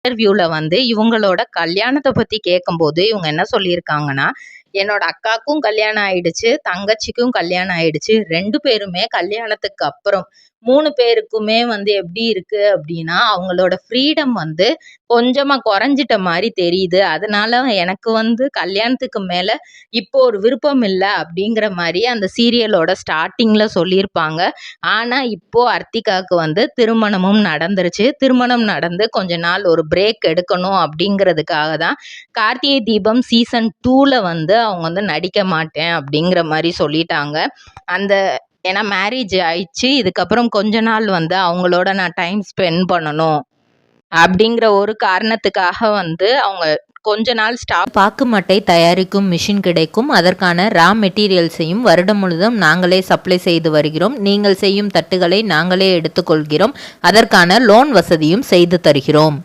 இன்டர்வியூல வந்து இவங்களோட கல்யாணத்தை பத்தி கேட்கும்போது இவங்க என்ன சொல்லியிருக்காங்கன்னா, என்னோட அக்காக்கும் கல்யாணம் ஆயிடுச்சு, தங்கச்சிக்கும் கல்யாணம் ஆயிடுச்சு. 2 பேருமே கல்யாணத்துக்கு அப்புறம் 3 பேருக்குமே வந்து எப்படி இருக்கு அப்படின்னா, அவங்களோட ஃப்ரீடம் வந்து கொஞ்சமா குறைஞ்சிட்ட மாரி தெரியுது. அதனால எனக்கு வந்து கல்யாணத்துக்கு மேல இப்போ ஒரு விருப்பம் இல்ல அப்படிங்கிற மாரி அந்த சீரியலோட ஸ்டார்ட்டிங்ல சொல்லியிருப்பாங்க. ஆனா, இப்போ அர்த்திகாவுக்கு வந்து திருமணமும் நடந்துருச்சு. திருமணம் நடந்து கொஞ்ச நாள் ஒரு பிரேக் எடுக்கணும் அப்படிங்கிறதுக்காக தான் கார்த்திகை தீபம் சீசன் 2ல வந்து அவங்க வந்து நடிக்க மாட்டேன் அப்படிங்கிற மாரி சொல்லிட்டாங்க. அந்த ஏன்னா மேரேஜ் ஆயிடுச்சு. இதுக்கப்புறம் கொஞ்ச நாள் வந்து அவங்களோட நான் டைம் ஸ்பெண்ட் பண்ணணும் அப்படிங்கிற ஒரு காரணத்துக்காக வந்து அவங்க கொஞ்ச நாள் ஸ்டாப். பாக்கு மட்டை தயாரிக்கும் மிஷின் கிடைக்கும். அதற்கான ரா மெட்டீரியல்ஸையும் வருடம் முழுதும் நாங்களே சப்ளை செய்து வருகிறோம். நீங்கள் செய்யும் தட்டுகளை நாங்களே எடுத்துக்கொள்கிறோம். அதற்கான லோன் வசதியும் செய்து தருகிறோம்.